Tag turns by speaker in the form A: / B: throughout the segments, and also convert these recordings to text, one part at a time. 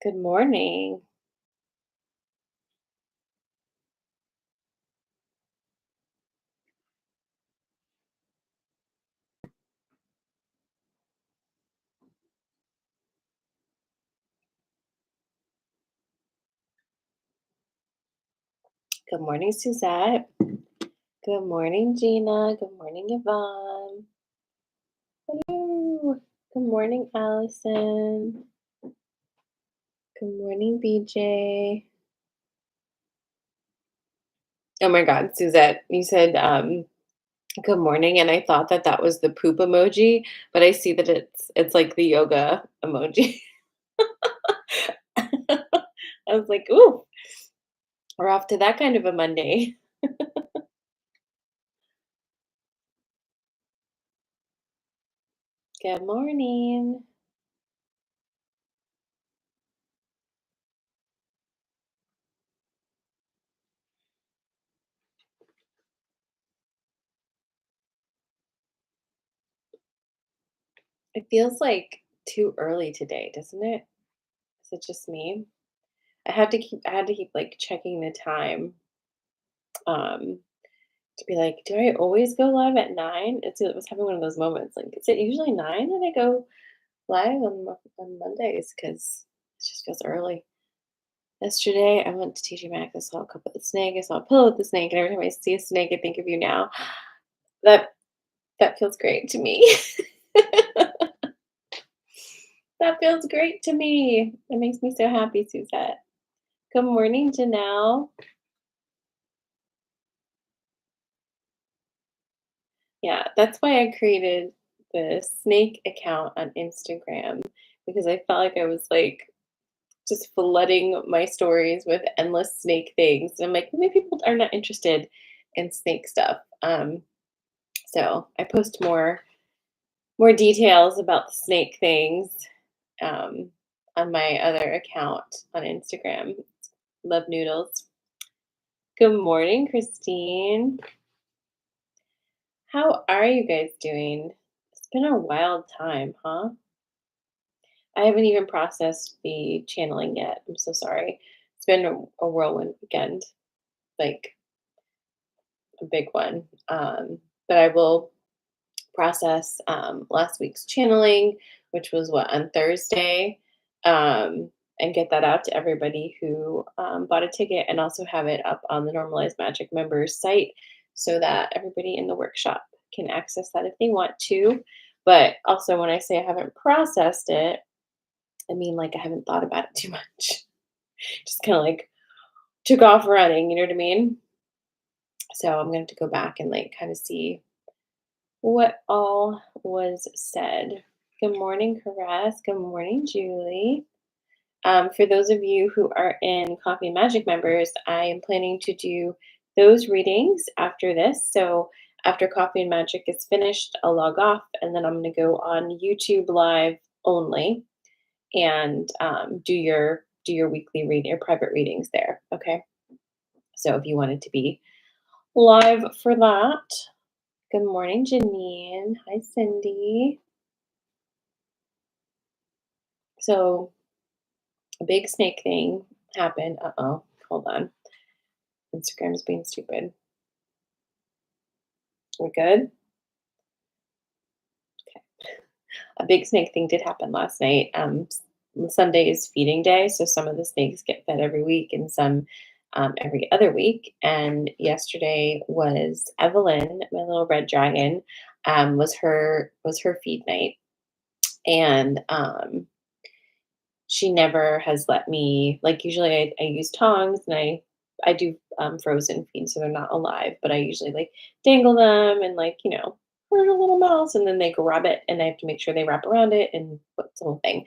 A: Good morning. Good morning, Suzette. Good morning, Gina. Good morning, Yvonne. Hello. Good morning, Allison. Good morning, BJ. Oh my God, Suzette, you said good morning, and I thought that that was the poop emoji, but I see that it's like the yoga emoji. I was like, ooh, we're off to that kind of a Monday. Good morning. It feels like too early today, doesn't it? Is it just me? I had to keep like checking the time um to be like, do I always go live at 9? It was having one of those moments. Like, is it usually 9 that I go live on Mondays? Because it just feels early. Yesterday I went to TJ Maxx. I saw a cup with the snake. I saw a pillow with the snake, and every time I see a snake, I think of you now. That that feels great to me. That feels great to me. It makes me so happy, Suzette. Good morning, Janelle. Yeah, that's why I created the snake account on Instagram because I felt like I was like just flooding my stories with endless snake things. And I'm like, maybe people are not interested in snake stuff. So I post more details about the snake things um, on my other account on Instagram. Love noodles. Good morning, Christine. How are you guys doing? It's been a wild time, huh? I haven't even processed the channeling yet. I'm so sorry. It's been a whirlwind weekend, like a big one. But I will process last week's channeling, which was what, on Thursday, and get that out to everybody who bought a ticket and also have it up on the Normalized Magic members site so that everybody in the workshop can access that if they want to. But also, when I say I haven't processed it, I mean, like, I haven't thought about it too much. Just kinda, like, took off running, you know what I mean? So, I'm gonna have to go back and, like, kinda see what all was said. Good morning, Caress. Good morning, Julie. For those of you who are in Coffee and Magic members, I am planning to do those readings after this. So, after Coffee and Magic is finished, I'll log off, and then I'm gonna go on YouTube Live only and do your weekly read your private readings there. Okay. So if you wanted to be live for that, good morning, Janine. Hi, Cindy. So a big snake thing happened. Uh oh. Hold on. Instagram's being stupid. We good? Okay. A big snake thing did happen last night. Sunday is feeding day, so some of the snakes get fed every week and some every other week. And yesterday was Evelyn, my little red dragon, was her feed night, and she never has let me like. Usually, I use tongs and I do frozen feed, so they're not alive, but I usually like dangle them and like hurt a little mouse, and then they grab it, and I have to make sure they wrap around it and what's the whole thing.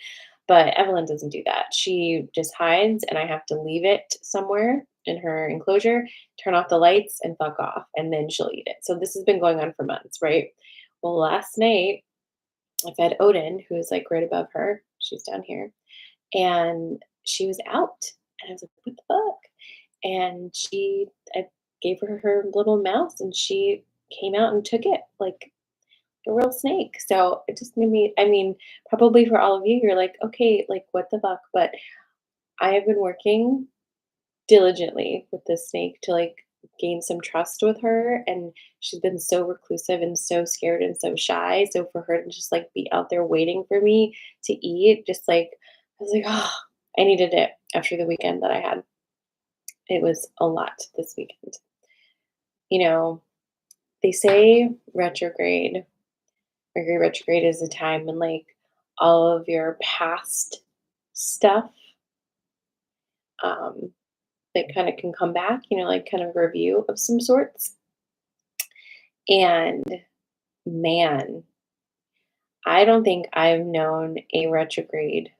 A: But Evelyn doesn't do that. She just hides, and I have to leave it somewhere in her enclosure, turn off the lights, and fuck off, and then she'll eat it. So this has been going on for months, right? Well, last night I fed Odin, who is like right above her. She's down here, and she was out, and I was like, "What the fuck?" And I gave her little mouse, and she came out and took it like a real snake. So it just made me. I mean, probably for all of you, you're like, "Okay, like what the fuck?" But I have been working diligently with this snake to like gain some trust with her, and she's been so reclusive and so scared and so shy. So for her to just like be out there waiting for me to eat, just like I was like, oh, I needed it after the weekend that I had. It was a lot this weekend. You know, they say Mercury retrograde is a time when like all of your past stuff um that kind of can come back, like kind of review of some sorts. And man, I don't think I've known a retrograde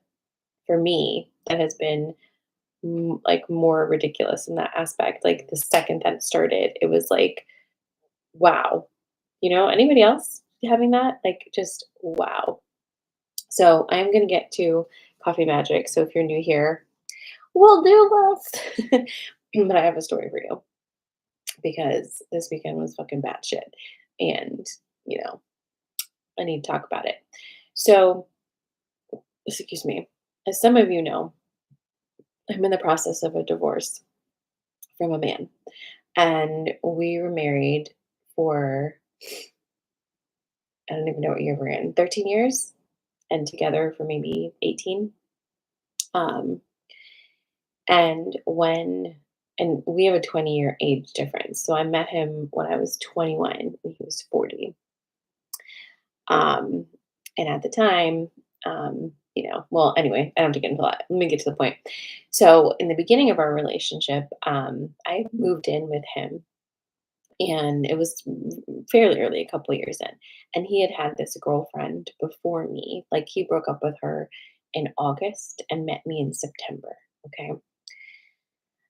A: for me that has been like more ridiculous in that aspect. Like the second that it started, it was like, wow. Anybody else having that? Like just wow. So I'm going to get to Coffee Magic. So if you're new here, we'll do this. But I have a story for you because this weekend was fucking batshit. And, you know, I need to talk about it. So, excuse me. As some of you know, I'm in the process of a divorce from a man. And we were married for, I don't even know what year we're in, 13 years and together for maybe 18. Um, and when, and we have a 20-year age difference. So I met him when I was 21 and he was 40. Um, and at the time, well, anyway, I don't have to get into that. Let me get to the point. So, in the beginning of our relationship, I moved in with him, and it was fairly early, a couple of years in. And he had had this girlfriend before me. Like, he broke up with her in August and met me in September. Okay.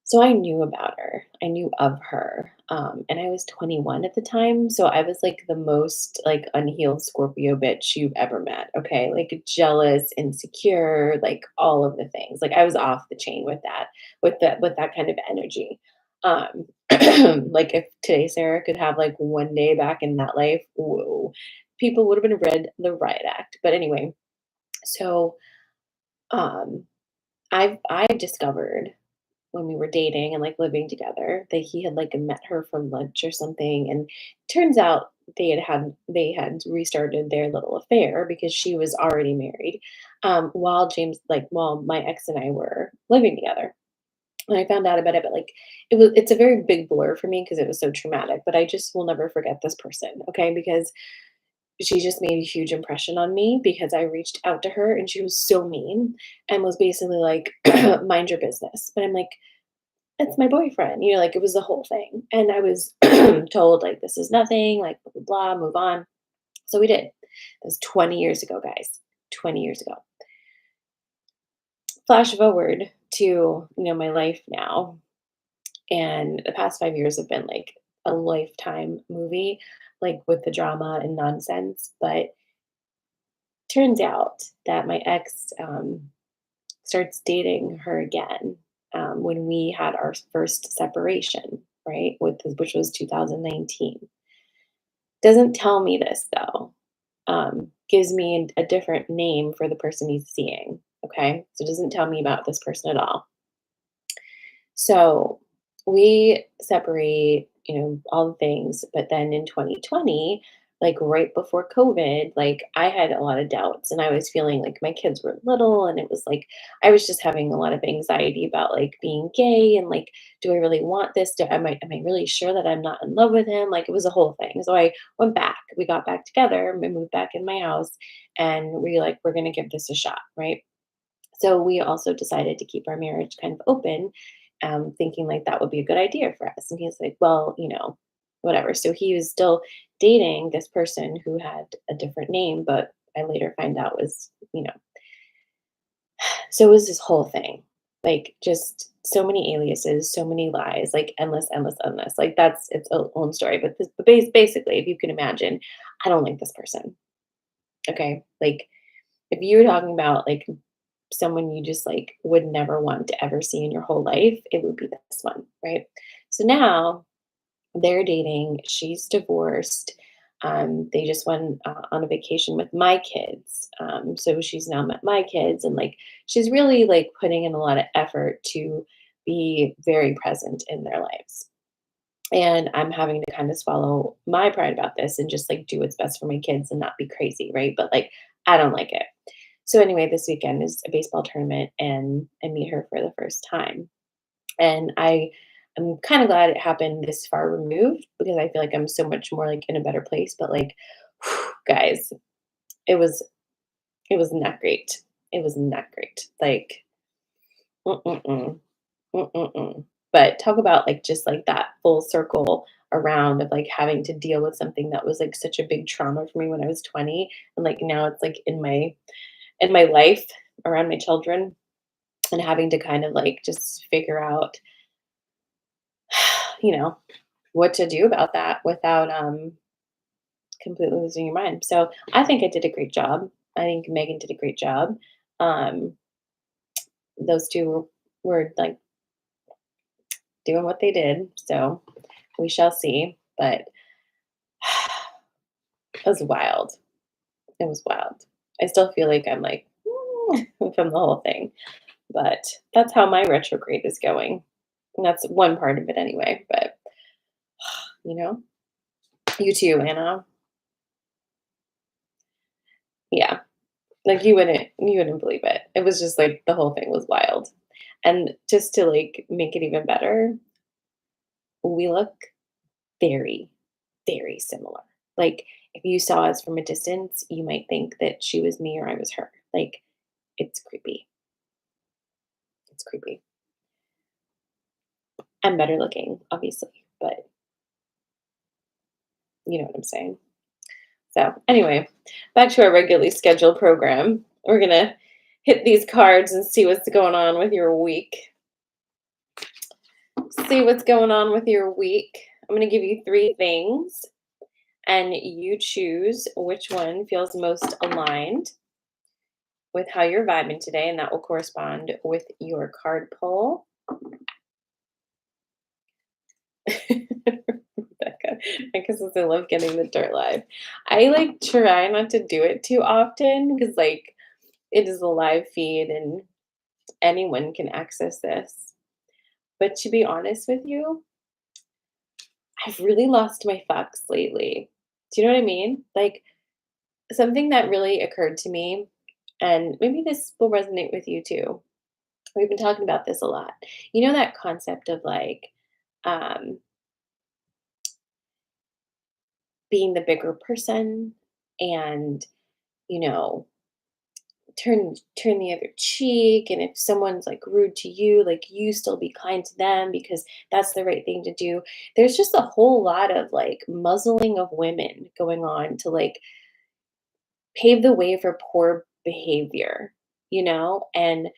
A: So I knew about her. I knew of her. And I was 21 at the time. So I was like the most like unhealed Scorpio bitch you've ever met. Okay. Like jealous, insecure, like all of the things. Like I was off the chain with that kind of energy. Um like if today Sarah could have like one day back in that life, whoa, people would have been read the riot act. But anyway, so um I discovered when we were dating and like living together that he had like met her for lunch or something, and turns out they had restarted their little affair because she was already married, while my ex and I were living together. And I found out about it, but like it's a very big blur for me because it was so traumatic, but I just will never forget this person, okay? Because she just made a huge impression on me because I reached out to her and she was so mean and was basically like, mind your business. But I'm like, it's my boyfriend, like it was the whole thing. And I was told like this is nothing, like blah blah blah, move on. So we did. It was 20 years ago, guys. 20 years ago. Flash forward to, my life now. And the past 5 years have been like a lifetime movie, like with the drama and nonsense. But turns out that my ex starts dating her again when we had our first separation, right? Which was 2019. Doesn't tell me this though. Gives me a different name for the person he's seeing. Okay, so it doesn't tell me about this person at all. So we separate, all the things. But then in 2020, like right before COVID, like I had a lot of doubts and I was feeling like my kids were little and it was like I was just having a lot of anxiety about like being gay and like, do I really want this? Am I really sure that I'm not in love with him? Like it was a whole thing. So I went back. We got back together, we moved back in my house, and we're gonna give this a shot, right? So we also decided to keep our marriage kind of open, thinking like that would be a good idea for us. And he's like, well, whatever. So he was still dating this person who had a different name, but I later find out was, so it was this whole thing. Like just so many aliases, so many lies, like endless, endless, endless. Like that's its own story. But basically, if you can imagine, I don't like this person. Okay. Like if you were talking about like someone you just like would never want to ever see in your whole life, it would be this one, right? So now they're dating, she's divorced. They just went on a vacation with my kids. So she's now met my kids, and like she's really like putting in a lot of effort to be very present in their lives. And I'm having to kind of swallow my pride about this and just like do what's best for my kids and not be crazy, right? But like I don't like it. So anyway, this weekend is a baseball tournament and I meet her for the first time. And I'm kind of glad it happened this far removed because I feel like I'm so much more like in a better place. But like, guys, it was it was not great. It was not great. Like, mm-mm-mm, mm-mm-mm. But talk about like just like that full circle around of like having to deal with something that was like such a big trauma for me when I was 20, and like now it's like in my life around my children, and having to kind of like just figure out, you know, what to do about that without completely losing your mind. So I think I did a great job. I think Megan did a great job. Um, those two were like doing what they did. So we shall see. But it was wild. It was wild. I still feel like I'm like from the whole thing. But that's how my retrograde is going. And that's one part of it anyway. But you know, you too, Anna. Yeah. Like you wouldn't believe it. It was just like the whole thing was wild. And just to like make it even better, we look very, very similar. Like if you saw us from a distance, you might think that she was me or I was her. Like it's creepy. It's creepy. I'm better looking, obviously, but you know what I'm saying. So anyway, back to our regularly scheduled program. We're gonna hit these cards and see what's going on with your week. See what's going on with your week. I'm going to give you three things, and you choose which one feels most aligned with how you're vibing today, and that will correspond with your card pull. Rebecca, I guess I love getting the dirt live. I like try not to do it too often because like it is a live feed and anyone can access this. But to be honest with you, I've really lost my fucks lately. Do you know what I mean? Like something that really occurred to me, and maybe this will resonate with you too. We've been talking about this a lot. You know that concept of like um, being the bigger person, and you know turn the other cheek, and if someone's like rude to you, like you still be kind to them because that's the right thing to do. There's just a whole lot of like muzzling of women going on to like pave the way for poor behavior, and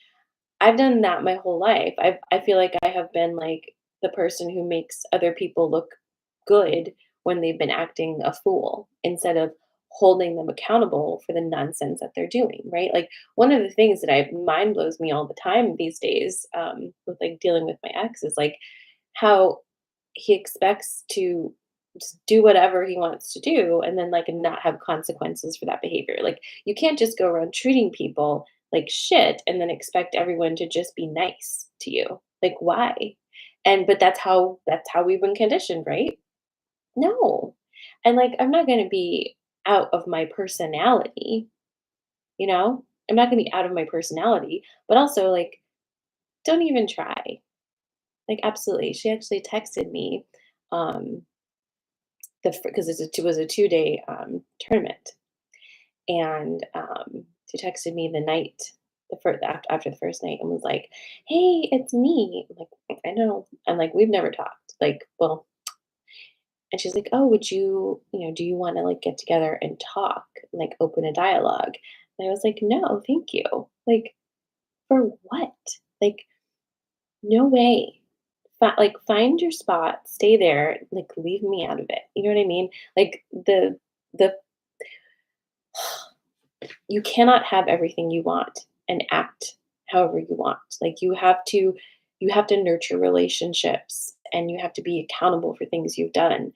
A: I've done that my whole life. I feel like I have been like the person who makes other people look good when they've been acting a fool instead of holding them accountable for the nonsense that they're doing, right? Like one of the things that I mind blows me all the time these days, with like dealing with my ex is like how he expects to just do whatever he wants to do and then like not have consequences for that behavior. Like you can't just go around treating people like shit and then expect everyone to just be nice to you. Like why? And but that's how we've been conditioned, right? No. And like I'm not going to be out of my personality, you know? I'm not going to be out of my personality, but also like don't even try. Like absolutely. She actually texted me um because it was a 2-day tournament, and she texted me the night the first after the first night and was like, "Hey, it's me." I'm like, "I know." I'm like, "We've never talked." Like, well, and she's like, "Oh, would you, do you want to like get together and talk, like open a dialogue?" And I was like, "No, thank you." Like, for what? Like, no way. Like, find your spot, stay there, like, leave me out of it. You know what I mean? Like, the you cannot have everything you want and act however you want. Like, you have to nurture relationships and you have to be accountable for things you've done.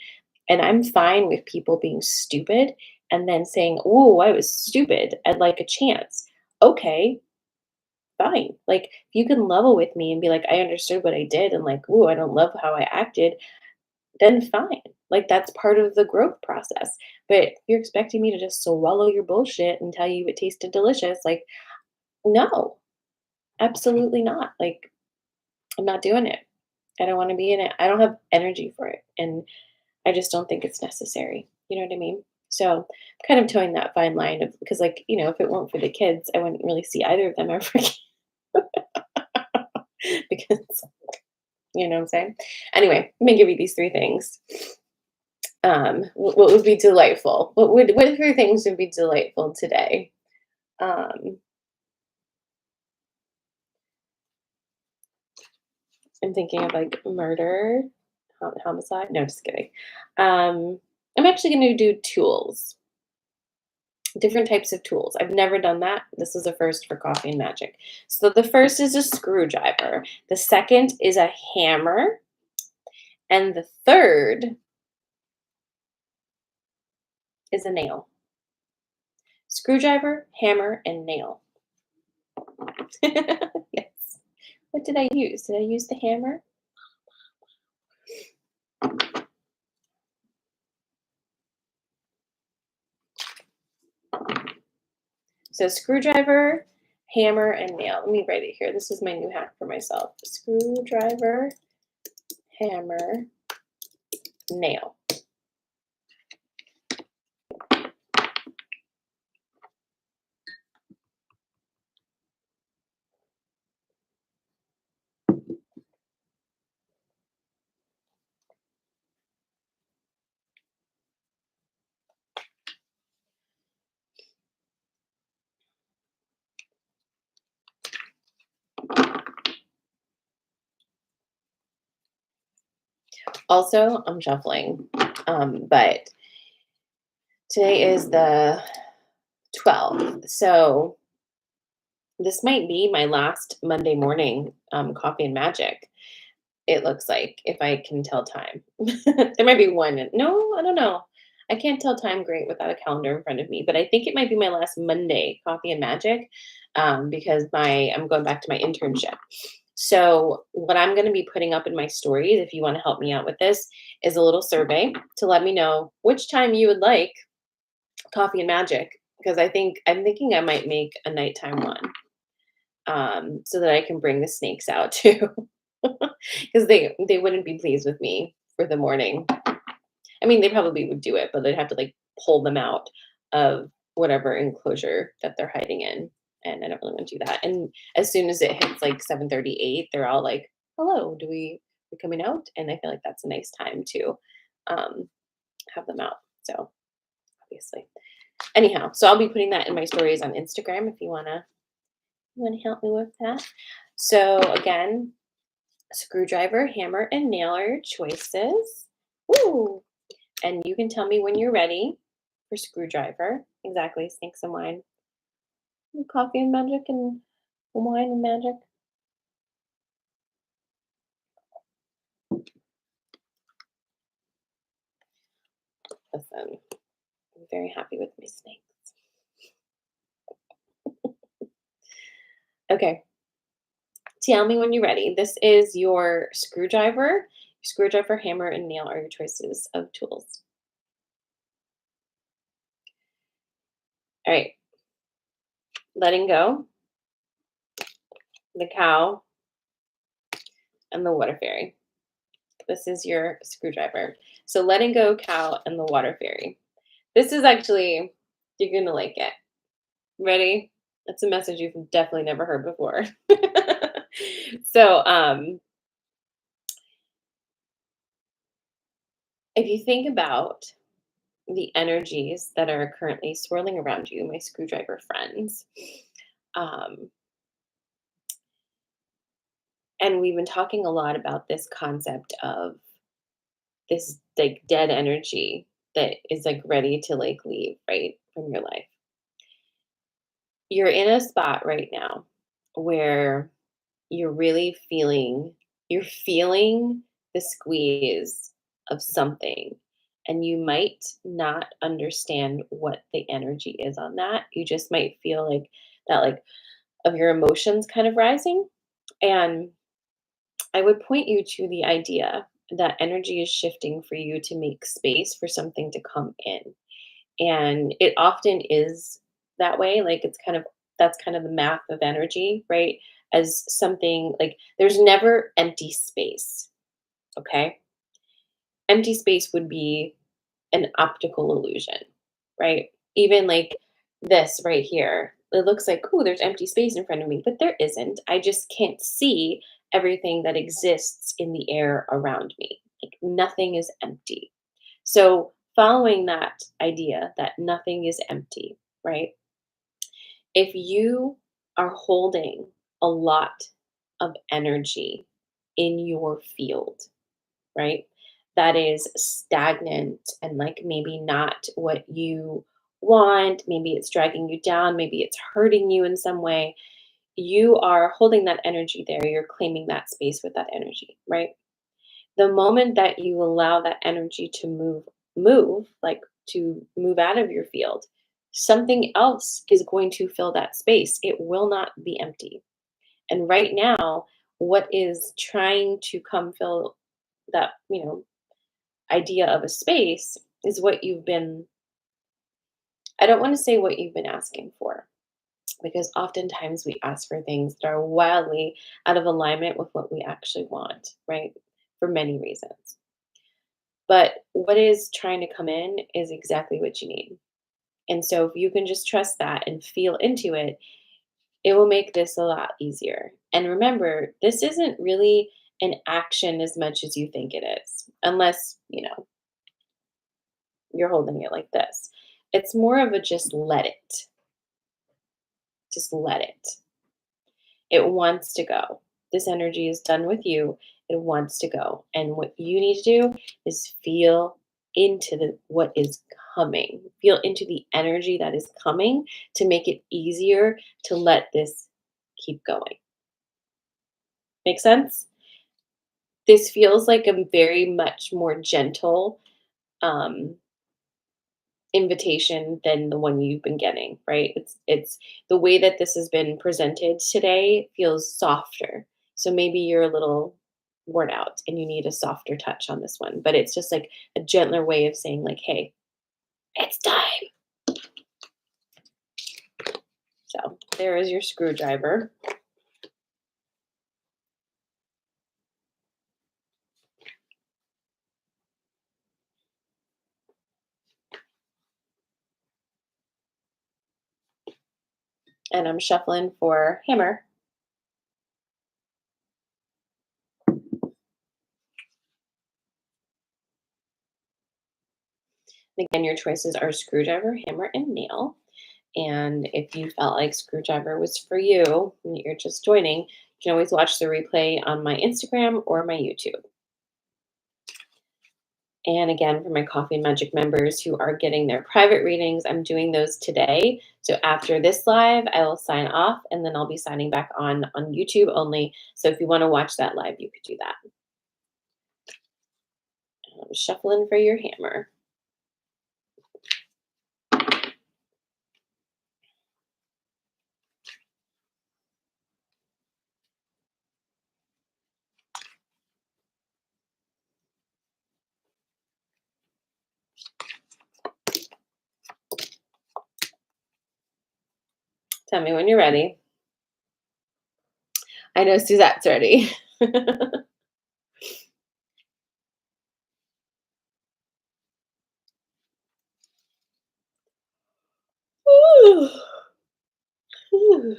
A: And I'm fine with people being stupid and then saying, "Oh, I was stupid. I'd like a chance." Okay, fine. Like, if you can level with me and be like, "I understood what I did," and like, "Ooh, I don't love how I acted," then fine. Like, that's part of the growth process. But you're expecting me to just swallow your bullshit and tell you it tasted delicious. Like, no, absolutely not. Like, I'm not doing it. I don't want to be in it. I don't have energy for it. And I just don't think it's necessary. You know what I mean? So, kind of towing that fine line of, because, like, if it weren't for the kids, I wouldn't really see either of them ever again. Because, you know what I'm saying? Anyway, let me give you these three things. What would be delightful? What three things would be delightful today? Um, I'm thinking of like murder, homicide. No, just kidding. I'm actually going to do tools, different types of tools. I've never done that. This is a first for Coffee and Magic. So the first is a screwdriver. The second is a hammer, and the third is a nail. Screwdriver, hammer, and nail. Yes. What did I use? Did I use the hammer? So screwdriver, hammer, and nail. Let me write it here. This is my new hack for myself. Screwdriver, hammer, nail. Also, I'm shuffling, but today is the 12th. So this might be my last Monday morning coffee and magic. It looks like, if I can tell time. There might be one. No, I don't know. I can't tell time great without a calendar in front of me, but I think it might be my last Monday coffee and magic, because I'm going back to my internship. So what I'm going to be putting up in my stories, if you want to help me out with this, is a little survey to let me know which time you would like coffee and magic, because I'm thinking I might make a nighttime one, so that I can bring the snakes out too, because they wouldn't be pleased with me for the morning. I mean, they probably would do it, but they'd have to like pull them out of whatever enclosure that they're hiding in, and I don't really want to do that. And as soon as it hits like 7:38, they're all like, "Hello, we coming out?" And I feel like that's a nice time to um, have them out. So obviously, anyhow, so I'll be putting that in my stories on Instagram if you wanna help me with that. So again, screwdriver, hammer, and nail are your choices. Woo! And you can tell me when you're ready for screwdriver. Exactly, snakes and wine. Coffee and magic and wine and magic. Listen, I'm very happy with my snakes. Okay, tell me when you're ready. This is your screwdriver. Screwdriver, hammer, and nail are your choices of tools. All right, letting go, the cow, and the water fairy. This is your screwdriver. So letting go, cow, and the water fairy. This is actually, you're gonna like it. Ready? It's a message you've definitely never heard before. So if you think about the energies that are currently swirling around you, my screwdriver friends, um, and we've been talking a lot about this concept of this like dead energy that is like ready to like leave, right, from your life. You're in a spot right now where you're really feeling you're feeling the squeeze of something, and you might not understand what the energy is on that. You just might feel like that, like, of your emotions kind of rising. And I would point you to the idea that energy is shifting for you to make space for something to come in. And it often is that way. Like, it's kind of, that's kind of the math of energy, right? As something like, there's never empty space. Okay. Empty space would be an optical illusion, right? Even like this right here, it looks like, oh, there's empty space in front of me, but there isn't. I just can't see everything that exists in the air around me. Like, nothing is empty. So, following that idea that nothing is empty, right? If you are holding a lot of energy in your field, right? That is stagnant and like maybe not what you want. Maybe it's dragging you down. Maybe it's hurting you in some way. You are holding that energy there. You're claiming that space with that energy, right? The moment that you allow that energy to move, like to move out of your field, something else is going to fill that space. It will not be empty. And right now, what is trying to come fill that, idea of a space is what you've been, I don't want to say what you've been asking for, because oftentimes we ask for things that are wildly out of alignment with what we actually want, right? For many reasons. But what is trying to come in is exactly what you need. And so if you can just trust that and feel into it, it will make this a lot easier. And remember, this isn't really an action as much as you think it is, unless, you're holding it like this. It's more of a just let it. Just let it. It wants to go. This energy is done with you. It wants to go. And what you need to do is feel into the what is coming. Feel into the energy that is coming to make it easier to let this keep going. Make sense? This feels like a very much more gentle um, invitation than the one you've been getting, right? It's the way that this has been presented today feels softer. So maybe you're a little worn out and you need a softer touch on this one, but it's just like a gentler way of saying like, "Hey, it's time." So, there is your screwdriver. And I'm shuffling for hammer. Again, your choices are screwdriver, hammer, and nail. And if you felt like screwdriver was for you and you're just joining, you can always watch the replay on my Instagram or my YouTube. And again, for my Coffee and Magic members who are getting their private readings, I'm doing those today. So after this live, I will sign off and then I'll be signing back on YouTube only. So if you want to watch that live, you could do that. I'm shuffling for your hammer. Tell me when you're ready. I know Suzette's ready. Ooh. Ooh.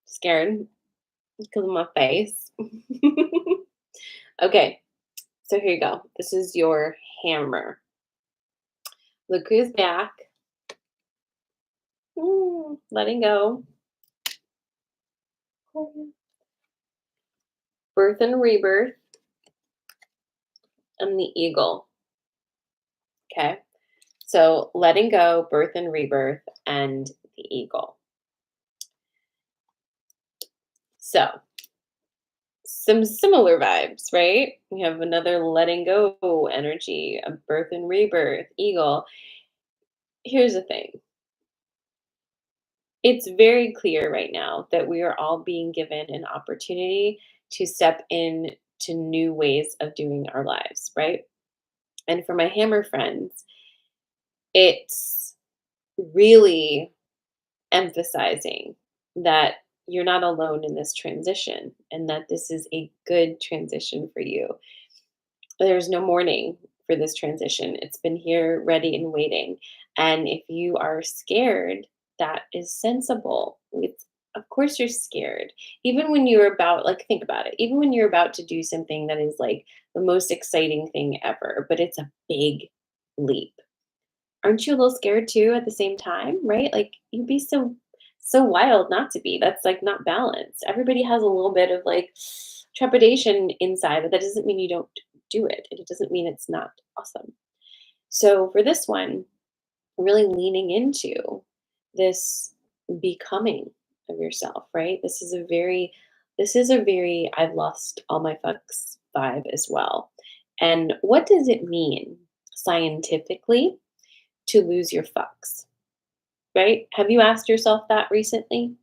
A: Scared because of my face. Okay, so here you go. This is your hammer. Look who's back. Letting go. Birth and rebirth and the eagle. Okay, so letting go, birth and rebirth, and the eagle. So some similar vibes, right? We have another letting go energy, a birth and rebirth, eagle. Here's the thing. It's very clear right now that we are all being given an opportunity to step in to new ways of doing our lives, right? And for my hammer friends, it's really emphasizing that you're not alone in this transition and that this is a good transition for you. There's no mourning for this transition. It's been here ready and waiting. And if you are scared, that is sensible. It's of course you're scared. Even when you're about like think about it. Even when you're about to do something that is like the most exciting thing ever, but it's a big leap. Aren't you a little scared too at the same time, right? Like you'd be so wild not to be. That's like not balanced. Everybody has a little bit of like trepidation inside, but that doesn't mean you don't do it. It doesn't mean it's not awesome. So for this one, really leaning into this becoming of yourself, right? This is a very I've lost all my fucks vibe as well. And what does it mean scientifically to lose your fucks, right? Have you asked yourself that recently?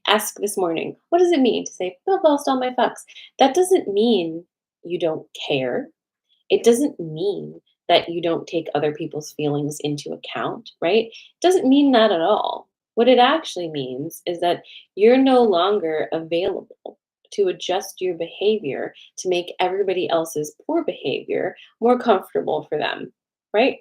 A: Ask this morning, what does it mean to say, I've lost all my fucks? That doesn't mean you don't care. It doesn't mean that you don't take other people's feelings into account, right? It doesn't mean that at all. What it actually means is that you're no longer available to adjust your behavior to make everybody else's poor behavior more comfortable for them, right?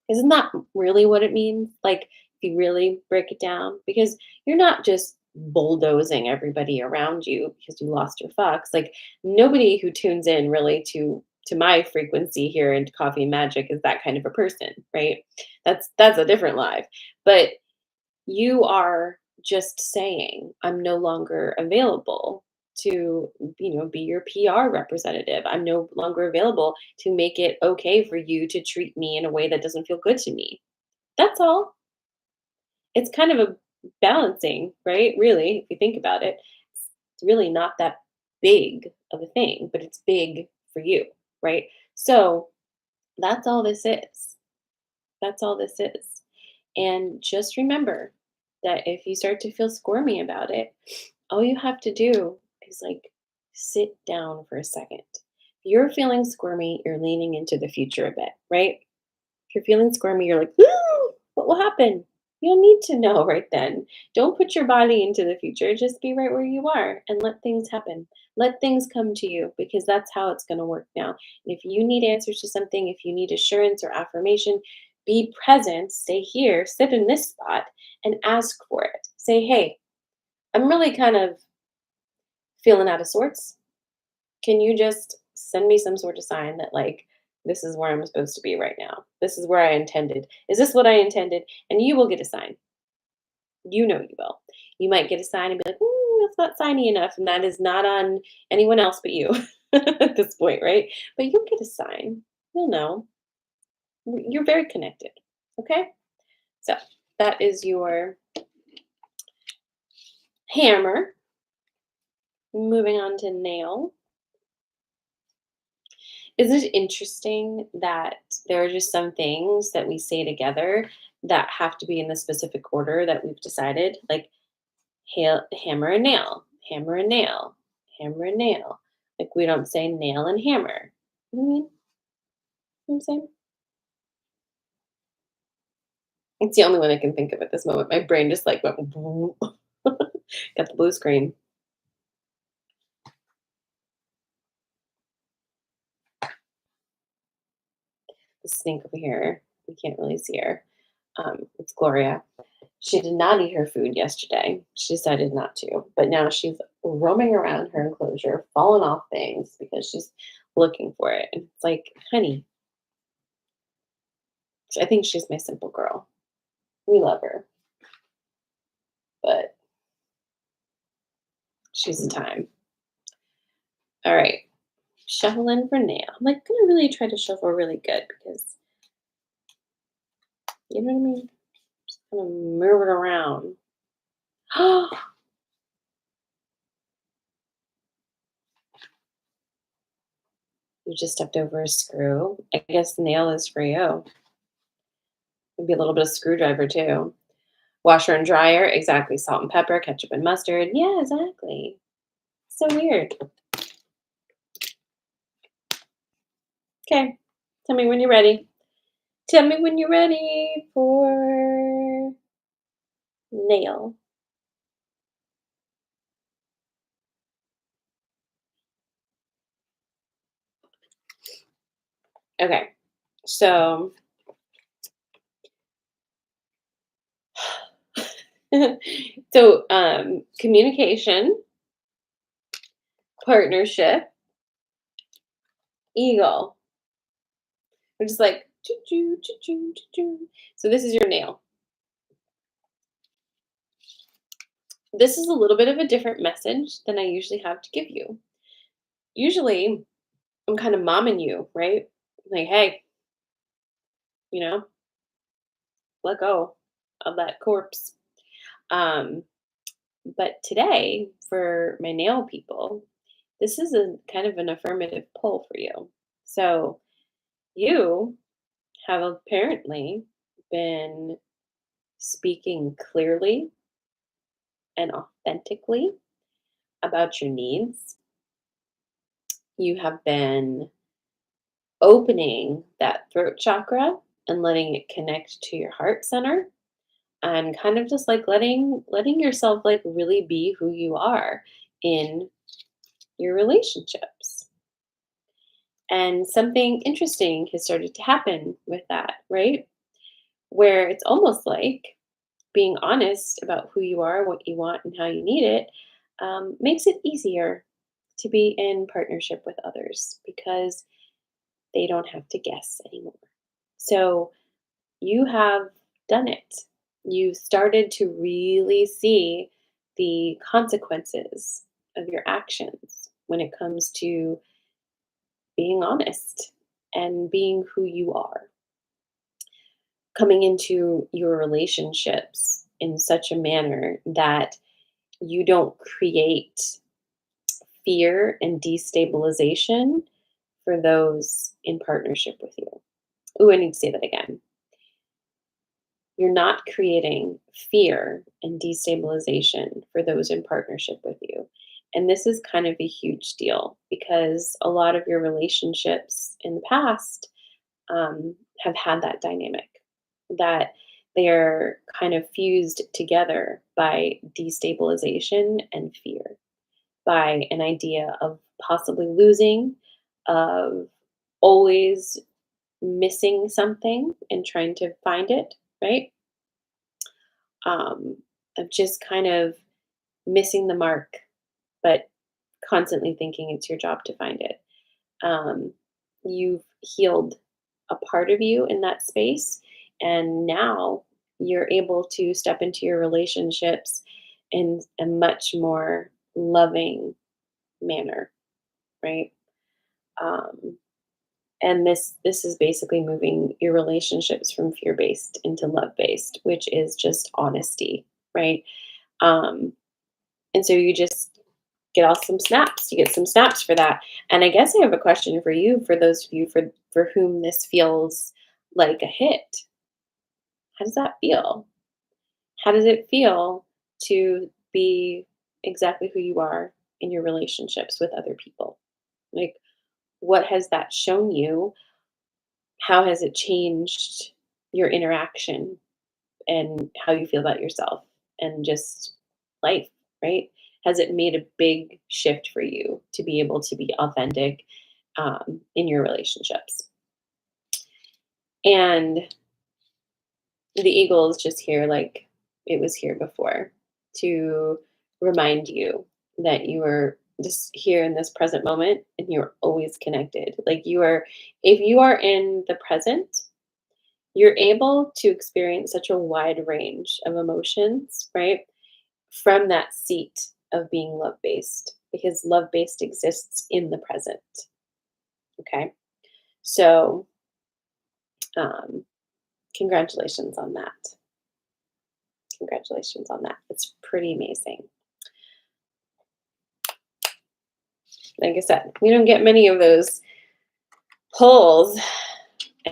A: Isn't that really what it means? Like, if you really break it down, because you're not just bulldozing everybody around you because you lost your fucks. Like, nobody who tunes in really to my frequency here in Coffee and Magic is that kind of a person, right? That's a different live. But you are just saying, I'm no longer available to, be your PR representative. I'm no longer available to make it okay for you to treat me in a way that doesn't feel good to me. That's all. It's kind of a balancing, right? Really, if you think about it, it's really not that big of a thing, but it's big for you, right? So that's all this is. That's all this is. And just remember that if you start to feel squirmy about it, all you have to do is like sit down for a second. If you're feeling squirmy, you're leaning into the future a bit, right? If you're feeling squirmy, you're like, "Woo, what will happen?" You don't need to know right then. Don't put your body into the future. Just be right where you are and let things happen. Let things come to you because that's how it's going to work now. And if you need answers to something, if you need assurance or affirmation, be present, stay here, sit in this spot and ask for it. Say, hey, I'm really kind of feeling out of sorts. Can you just send me some sort of sign that, like, this is where I'm supposed to be right now? This is where I intended. Is this what I intended? And you will get a sign. You know you will. You might get a sign and be like, that's not signy enough. And that is not on anyone else but you at this point, right? But you'll get a sign. You'll know. You're very connected. Okay? So that is your hammer. Moving on to nail. Isn't it interesting that there are just some things that we say together that have to be in the specific order that we've decided? Like hammer and nail, hammer and nail, hammer and nail. Like we don't say nail and hammer. You know what I mean? You know what I'm saying? It's the only one I can think of at this moment. My brain just like went got the blue screen. The snake over here. You can't really see her. It's Gloria. She did not eat her food yesterday. She decided not to, but now she's roaming around her enclosure, falling off things because she's looking for it. And it's like, honey, I think she's my simple girl. We love her, but she's a time. All right, shuffling for nail. I'm like gonna really try to shuffle really good because you know what I mean. Just gonna move it around. You just stepped over a screw. I guess the nail is for you. Maybe a little bit of screwdriver too. Washer and dryer, exactly. Salt and pepper, ketchup and mustard. Yeah, exactly. So weird. Okay. Tell me when you're ready. Tell me when you're ready for nail. Okay. So, communication, partnership, eagle. We're just like choo choo choo choo choo choo. So this is your nail. This is a little bit of a different message than I usually have to give you. Usually, I'm kind of momming you, right? Like, hey, you know, let go of that corpse. Um, but today, for my nail people, this is a kind of an affirmative pull for you. So you have apparently been speaking clearly and authentically about your needs. You have been opening that throat chakra and letting it connect to your heart center and kind of just like letting yourself like really be who you are in your relationships. And something interesting has started to happen with that, right? Where it's almost like being honest about who you are, what you want, and how you need it makes it easier to be in partnership with others because they don't have to guess anymore. So you have done it. You started to really see the consequences of your actions when it comes to being honest and being who you are. Coming into your relationships in such a manner that you don't create fear and destabilization for those in partnership with you. Ooh, I need to say that again. You're not creating fear and destabilization for those in partnership with you. And this is kind of a huge deal because a lot of your relationships in the past have had that dynamic that they're kind of fused together by destabilization and fear, by an idea of possibly losing, of always missing something and trying to find it, right? um, of just kind of missing the mark, but constantly thinking it's your job to find it. Um, you've healed a part of you in that space, and now you're able to step into your relationships in a much more loving manner, right? Um, and this is basically moving your relationships from fear based into love based, which is just honesty, right? Um, And so you just get all some snaps. You get some snaps for that. And I guess I have a question for you, for those of you for whom this feels like a hit. How does that feel? How does it feel to be exactly who you are in your relationships with other people? Like, what has that shown you? How has it changed your interaction and how you feel about yourself and just life, right? Has it made a big shift for you to be able to be authentic in your relationships? And the eagle is just here, like it was here before, to remind you that you are just here in this present moment and you're always connected. Like you are, if you are in the present, you're able to experience such a wide range of emotions, right? From that seat of being love based, because love based exists in the present. Okay. So, um, congratulations on that. Congratulations on that. It's pretty amazing. Like I said, we don't get many of those Holes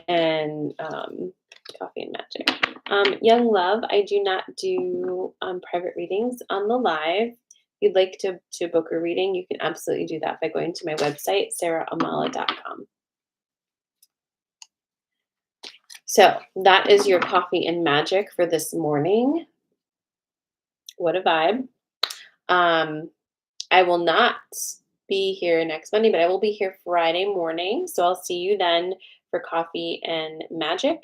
A: and Coffee and Magic. Young love, I do not do private readings on the live. If you'd like to book a reading, you can absolutely do that by going to my website, sarahamala.com. So that is your Coffee and Magic for this morning. What a vibe. I will not be here next Monday, but I will be here Friday morning. So I'll see you then for Coffee and Magic.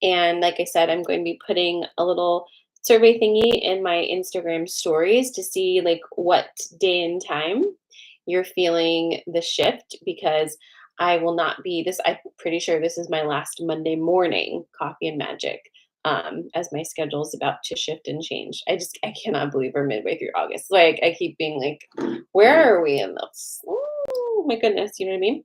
A: And like I said, I'm going to be putting a little survey thingy in my Instagram stories to see like what day and time you're feeling the shift, because I will not be this. I'm pretty sure this is my last Monday morning Coffee and Magic, as my schedule is about to shift and change. I cannot believe we're midway through August. Like I keep being like, where are we in this? Oh my goodness, you know what I mean?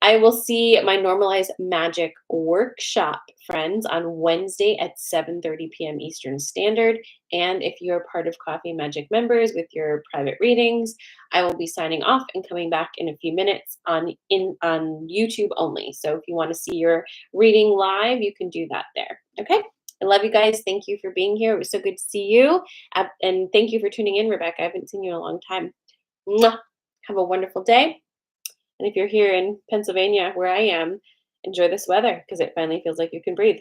A: I will see my Normalized Magic workshop, friends, on Wednesday at 7:30 p.m. Eastern Standard. And if you're part of Coffee Magic members with your private readings, I will be signing off and coming back in a few minutes on YouTube only. So if you want to see your reading live, you can do that there. Okay. I love you guys. Thank you for being here. It was so good to see you. And thank you for tuning in, Rebecca. I haven't seen you in a long time. Mwah. Have a wonderful day. And if you're here in Pennsylvania, where I am, enjoy this weather because it finally feels like you can breathe.